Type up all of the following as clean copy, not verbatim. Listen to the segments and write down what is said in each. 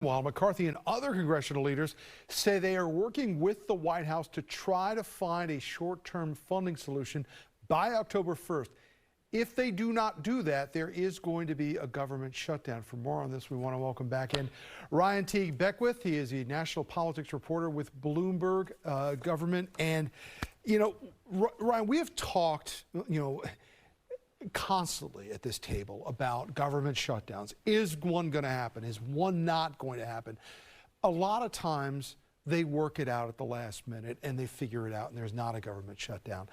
While McCarthy and other congressional leaders say they are working with the White House to try to find a short-term funding solution by October 1st. If they do not do that, there is going to be a government shutdown. For more on this, we want to welcome back in Ryan Teague Beckwith. He is a national politics reporter with Bloomberg government. And, you know, Ryan, we have talked, constantly at this table about government shutdowns. Is one going to happen? Is one not going to happen? A lot of times they work it out at the last minute and they figure it out and there's not a government shutdown.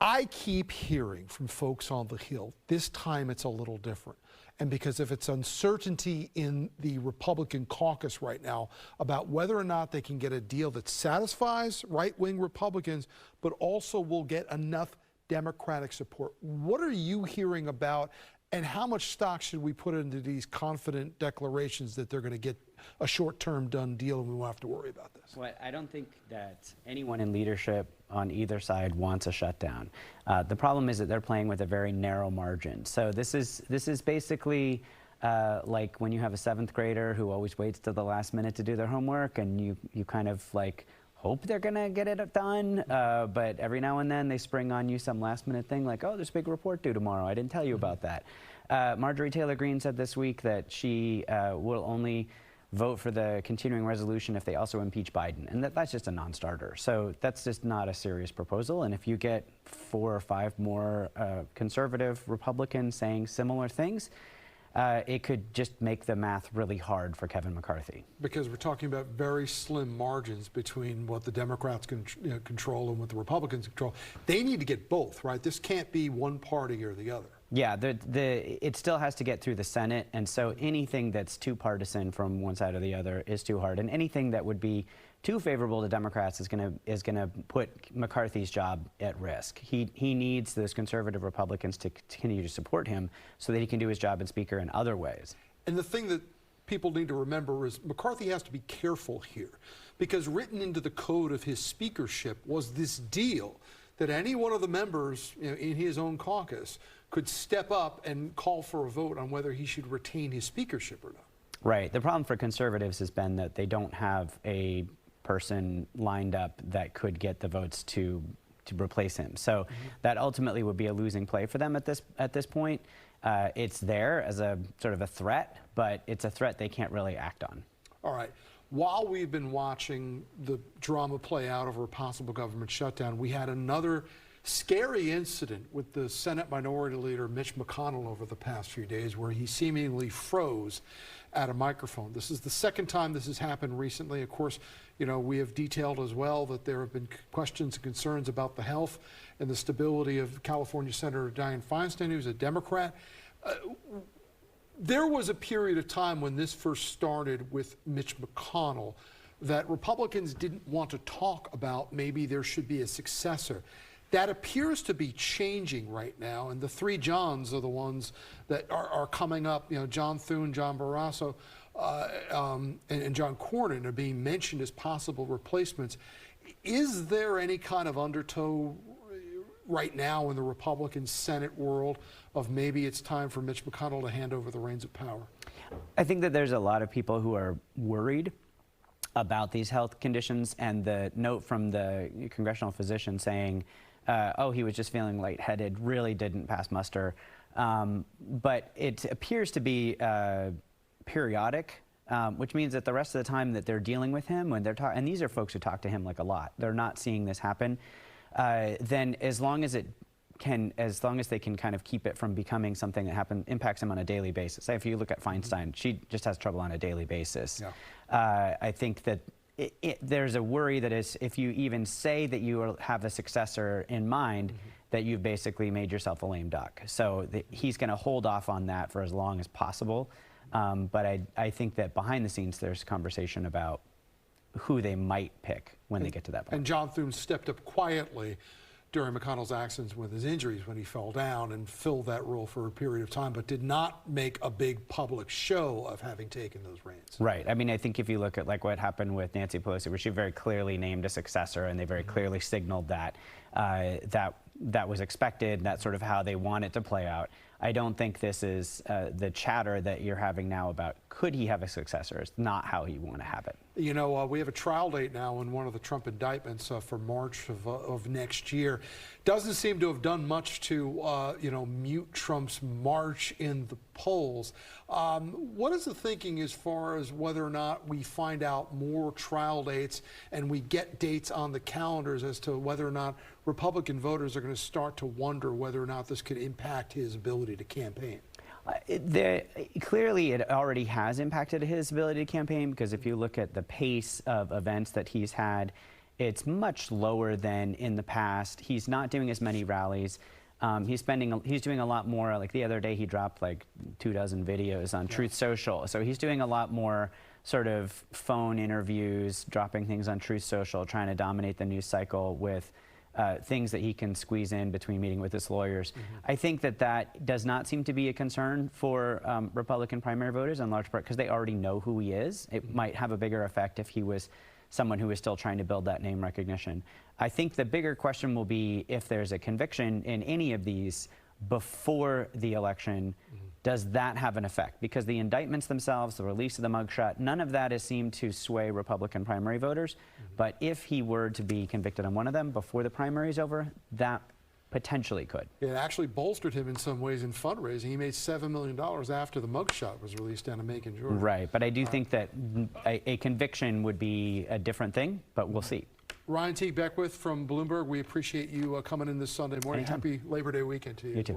I keep hearing from folks on the Hill, this time it's a little different. And because if it's uncertainty in the Republican caucus right now about whether or not they can get a deal that satisfies right-wing Republicans, but also will get enough Democratic support. What are you hearing about, and how much stock should we put into these confident declarations that they're going to get a short-term done deal and we won't have to worry about this? Well, I don't think that anyone in leadership on either side wants a shutdown. The problem is that they're playing with a very narrow margin. So this is basically like when you have a 7th grader who always waits till the last minute to do their homework, and you kind of like hope they're gonna get it done, but every now and then they spring on you some last minute thing like, oh, there's a big report due tomorrow. I didn't tell you about that. Marjorie Taylor Greene said this week that she will only vote for the continuing resolution if they also impeach Biden, and that's just a non-starter. So that's just not a serious proposal, and if you get 4 or 5 more conservative Republicans saying similar things, it could just make the math really hard for Kevin McCarthy. Because we're talking about very slim margins between what the Democrats can control and what the Republicans control. They need to get both, right? This can't be one party or the other. Yeah, it still has to get through the Senate, and so anything that's too partisan from one side or the other is too hard, and anything that would be too favorable to Democrats is gonna put McCarthy's job at risk. He needs those conservative Republicans to continue to support him so that he can do his job as Speaker in other ways. And the thing that people need to remember is McCarthy has to be careful here, because written into the code of his speakership was this deal that any one of the members in his own caucus could step up and call for a vote on whether he should retain his speakership or not. Right. The problem for conservatives has been that they don't have a person lined up that could get the votes to replace him. So that ultimately would be a losing play for them at this point. It's there as a sort of a threat, but it's a threat they can't really act on. All right. While we've been watching the drama play out over a possible government shutdown, we had another scary incident with the Senate Minority Leader Mitch McConnell over the past few days, where he seemingly froze at a microphone. This is the second time this has happened recently. Of course, we have detailed as well that there have been questions and concerns about the health and the stability of California Senator Dianne Feinstein, who's a Democrat. There was a period of time when this first started with Mitch McConnell that Republicans didn't want to talk about maybe there should be a successor. That appears to be changing right now, and the 3 Johns are the ones that are coming up. John Thune, John Barrasso, and John Cornyn are being mentioned as possible replacements. Is there any kind of undertow right now in the Republican Senate world of maybe it's time for Mitch McConnell to hand over the reins of power? I think that there's a lot of people who are worried about these health conditions, and the note from the congressional physician saying, oh, he was just feeling lightheaded, really didn't pass muster. But it appears to be periodic, which means that the rest of the time that they're dealing with him, when they're talking, and these are folks who talk to him like a lot, they're not seeing this happen, then as long as they can kind of keep it from becoming something that impacts him on a daily basis. If you look at Feinstein, she just has trouble on a daily basis. Yeah. I think that there's a worry that if you even say that you have a successor in mind, that you've basically made yourself a lame duck. So he's going to hold off on that for as long as possible. But I think that behind the scenes, there's conversation about who they might pick when they get to that point. And John Thune stepped up quietly during McConnell's actions with his injuries when he fell down and filled that role for a period of time, but did not make a big public show of having taken those reins. Right. I mean, I think if you look at what happened with Nancy Pelosi, where she very clearly named a successor, and they very clearly signaled that that was expected, that's sort of how they want it to play out. I don't think this is the chatter that you're having now about could he have a successor. It's not how he want to have it. You know, we have a trial date now in one of the Trump indictments for March of next year. Doesn't seem to have done much to, you know, mute Trump's march in the polls. What is the thinking as far as whether or not we find out more trial dates and we get dates on the calendars as to whether or not Republican voters are going to start to wonder whether or not this could impact his ability to campaign? Clearly, it already has impacted his ability to campaign, because if you look at the pace of events that he's had, it's much lower than in the past. He's not doing as many rallies. He's doing a lot more. Like the other day, he dropped like 24 videos on Truth Social. So he's doing a lot more sort of phone interviews, dropping things on Truth Social, trying to dominate the news cycle with things that he can squeeze in between meeting with his lawyers. I think that does not seem to be a concern for Republican primary voters, in large part because they already know who he is. It might have a bigger effect if he was someone who is still trying to build that name recognition. I think the bigger question will be if there's a conviction in any of these before the election, does that have an effect? Because the indictments themselves, the release of the mugshot, none of that has seemed to sway Republican primary voters. But if he were to be convicted on one of them before the primary is over, that potentially could. It actually bolstered him in some ways in fundraising. He made $7 million after the mugshot was released down in Macon, Georgia. Right, but I do think that a conviction would be a different thing, but we'll see. Ryan Teague Beckwith from Bloomberg, we appreciate you coming in this Sunday morning. Anytime. Happy Labor Day weekend to you. You too.